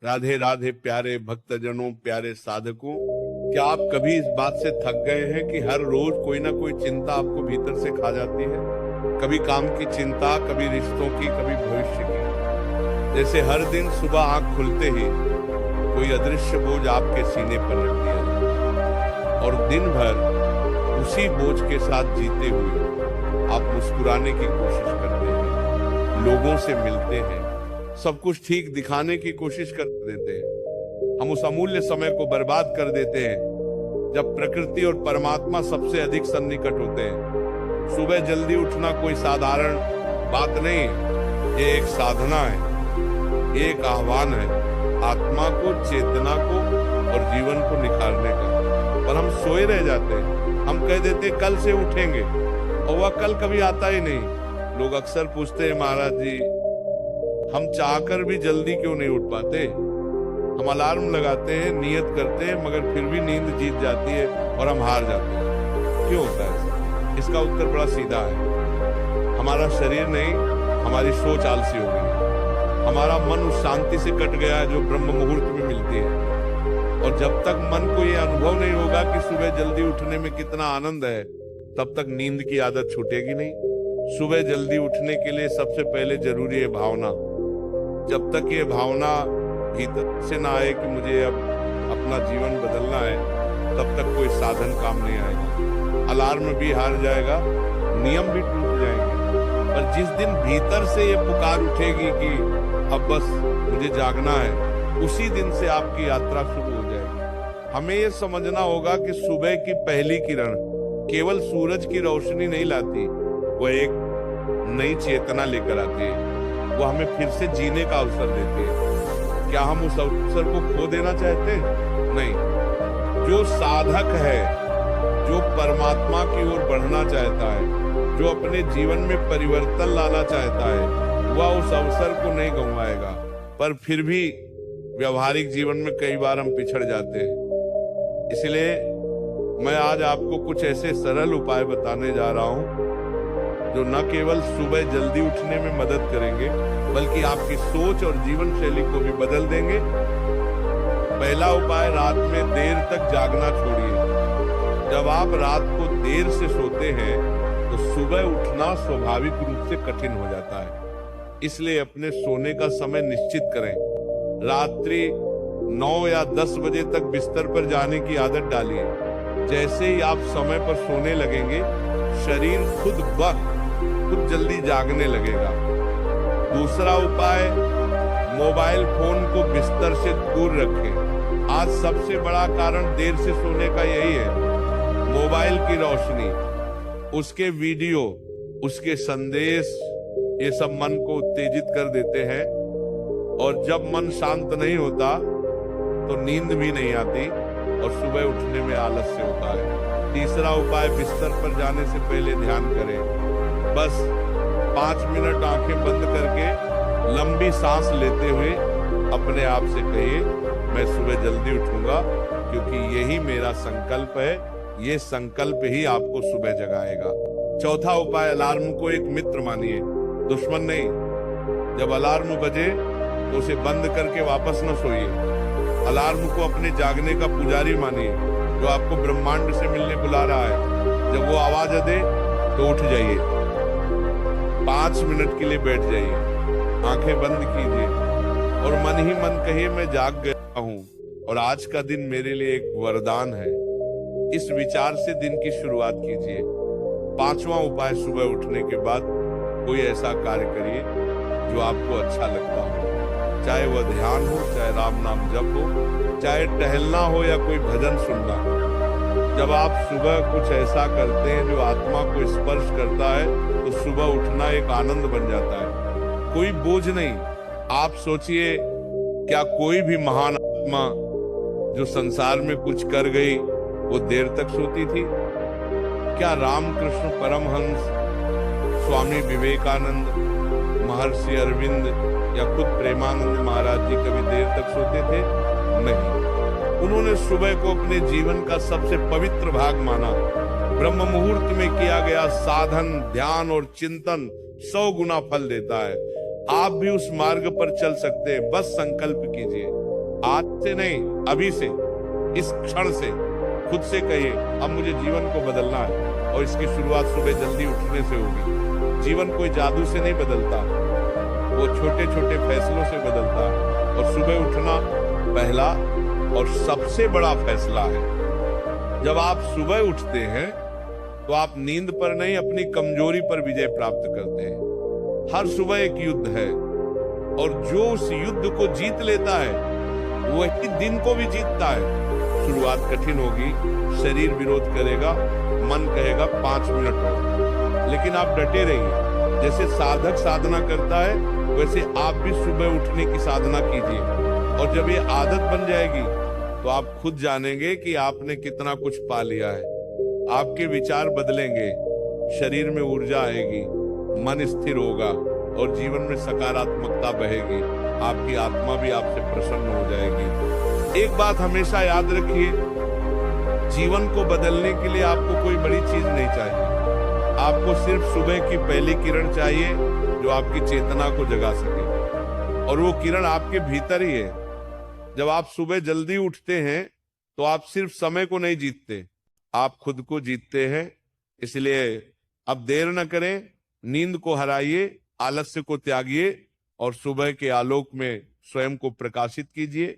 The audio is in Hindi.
राधे राधे प्यारे भक्तजनों, प्यारे साधकों, क्या आप कभी इस बात से थक गए हैं कि हर रोज कोई ना कोई चिंता आपको भीतर से खा जाती है? कभी काम की चिंता, कभी रिश्तों की, कभी भविष्य की। जैसे हर दिन सुबह आंख खुलते ही कोई अदृश्य बोझ आपके सीने पर रख दिया जाता है और दिन भर उसी बोझ के साथ जीते हुए आप मुस्कुराने की कोशिश करते हैं, लोगों से मिलते हैं, सब कुछ ठीक दिखाने की कोशिश कर देते हैं। हम उस अमूल्य समय को बर्बाद कर देते हैं जब प्रकृति और परमात्मा सबसे अधिक सन्निकट होते हैं। सुबह जल्दी उठना कोई साधारण बात नहीं है, ये एक साधना है, ये एक आह्वान है आत्मा को, चेतना को और जीवन को निखारने का। पर हम सोए रह जाते हैं, हम कह देते कल से उठेंगे और वह कल कभी आता ही नहीं। लोग अक्सर पूछते हैं, महाराज जी हम चाहकर भी जल्दी क्यों नहीं उठ पाते? हम अलार्म लगाते हैं, नियत करते हैं, मगर फिर भी नींद जीत जाती है और हम हार जाते हैं। क्यों होता है? इसका उत्तर बड़ा सीधा है, हमारा शरीर नहीं, हमारी सोच आलसी हो गई। हमारा मन उस शांति से कट गया है जो ब्रह्म मुहूर्त में मिलती है। और जब तक मन को यह अनुभव नहीं होगा कि सुबह जल्दी उठने में कितना आनंद है, तब तक नींद की आदत छूटेगी नहीं। सुबह जल्दी उठने के लिए सबसे पहले जरूरी है भावना। जब तक ये भावना भीतर से ना आए कि मुझे अब अपना जीवन बदलना है, तब तक कोई साधन काम नहीं आएगा। अलार्म भी हार जाएगा, नियम भी टूट जाएंगे। पर जिस दिन भीतर से ये पुकार उठेगी कि अब बस मुझे जागना है, उसी दिन से आपकी यात्रा शुरू हो जाएगी। हमें ये समझना होगा कि सुबह की पहली किरण केवल सूरज की रोशनी नहीं लाती, वो एक नई चेतना लेकर आती है। वो हमें फिर से जीने का अवसर देती है। क्या हम उस अवसर को खो देना चाहते हैं? नहीं। जो साधक है, जो परमात्मा की ओर बढ़ना चाहता है, जो अपने जीवन में परिवर्तन लाना चाहता है, वह उस अवसर को नहीं गंवाएगा। पर फिर भी व्यवहारिक जीवन में कई बार हम पिछड़ जाते हैं। इसलिए मैं आज आपको कुछ ऐसे सरल उपाय बताने जा रहा हूं जो न केवल सुबह जल्दी उठने में मदद करेंगे, बल्कि आपकी सोच और जीवन शैली को भी बदल देंगे। पहला उपाय, रात में देर तक जागना छोड़िए। जब आप रात को देर से सोते हैं तो सुबह उठना स्वाभाविक रूप से कठिन हो जाता है। इसलिए अपने सोने का समय निश्चित करें। रात्रि 9 या 10 बजे तक बिस्तर पर जाने की आदत डालिए। जैसे ही आप समय पर सोने लगेंगे, शरीर खुद जल्दी जागने लगेगा। दूसरा उपाय, मोबाइल फोन को बिस्तर से दूर रखें। आज सबसे बड़ा कारण देर से सोने का यही है। मोबाइल की रोशनी, उसके वीडियो, उसके संदेश, ये सब मन को उत्तेजित कर देते हैं और जब मन शांत नहीं होता तो नींद भी नहीं आती और सुबह उठने में आलस्य होता है। तीसरा उपाय, बिस्तर पर जाने से पहले ध्यान करें। बस 5 मिनट आंखें बंद करके लंबी सांस लेते हुए अपने आप से कहिए, मैं सुबह जल्दी उठूंगा, क्योंकि यही मेरा संकल्प है। ये संकल्प ही आपको सुबह जगाएगा। चौथा उपाय, अलार्म को एक मित्र मानिए, दुश्मन नहीं। जब अलार्म बजे तो उसे बंद करके वापस न सोइए। अलार्म को अपने जागने का पुजारी मानिए, जो आपको ब्रह्मांड से मिलने बुला रहा है। जब वो आवाज दे तो उठ जाइए, 5 मिनट के लिए बैठ जाइए, आंखें बंद कीजिए और मन ही मन कहिए, मैं जाग गया हूं और आज का दिन मेरे लिए एक वरदान है। इस विचार से दिन की शुरुआत कीजिए। पांचवा उपाय, सुबह उठने के बाद कोई ऐसा कार्य करिए जो आपको अच्छा लगता हो। चाहे वह ध्यान हो, चाहे राम नाम जप हो, चाहे टहलना हो या कोई भजन सुनना हो। जब आप सुबह कुछ ऐसा करते हैं जो आत्मा को स्पर्श करता है, तो सुबह उठना एक आनंद बन जाता है, कोई बोझ नहीं। आप सोचिए, क्या कोई भी महान आत्मा जो संसार में कुछ कर गई वो देर तक सोती थी? क्या रामकृष्ण परमहंस, स्वामी विवेकानंद, महर्षि अरविंद या खुद प्रेमानंद महाराज जी कभी देर तक सोते थे? नहीं। उन्होंने सुबह को अपने जीवन का सबसे पवित्र भाग माना। ब्रह्म मुहूर्त में किया गया साधन, ध्यान और चिंतन 100 गुना फल देता है। आप भी उस मार्ग पर चल सकते हैं। बस संकल्प कीजिए, आज से नहीं, अभी से, इस क्षण से खुद से कहिए अब मुझे जीवन को बदलना है, और इसकी शुरुआत सुबह जल्दी उठने से होगी। जीवन कोई जादू से नहीं बदलता, वो छोटे छोटे फैसलों से बदलता है, और सुबह उठना पहला और सबसे बड़ा फैसला है। जब आप सुबह उठते हैं तो आप नींद पर नहीं, अपनी कमजोरी पर विजय प्राप्त करते हैं। हर सुबह एक युद्ध है, और जो उस युद्ध को जीत लेता है वही दिन को भी जीतता है। शुरुआत कठिन होगी, शरीर विरोध करेगा, मन कहेगा 5 मिनट और, लेकिन आप डटे रहिए। जैसे साधक साधना करता है वैसे आप भी सुबह उठने की साधना कीजिए, और जब ये आदत बन जाएगी तो आप खुद जानेंगे कि आपने कितना कुछ पा लिया है। आपके विचार बदलेंगे, शरीर में ऊर्जा आएगी, मन स्थिर होगा, और जीवन में सकारात्मकता बहेगी। आपकी आत्मा भी आपसे प्रसन्न हो जाएगी। एक बात हमेशा याद रखिए, जीवन को बदलने के लिए आपको कोई बड़ी चीज नहीं चाहिए। आपको सिर्फ सुबह की पहली किरण चाहिए जो आपकी चेतना को जगा सके, और वो किरण आपके भीतर ही है। जब आप सुबह जल्दी उठते हैं तो आप सिर्फ समय को नहीं जीतते, आप खुद को जीतते हैं। इसलिए अब देर न करें, नींद को हराइए, आलस्य को त्यागिए, और सुबह के आलोक में स्वयं को प्रकाशित कीजिए।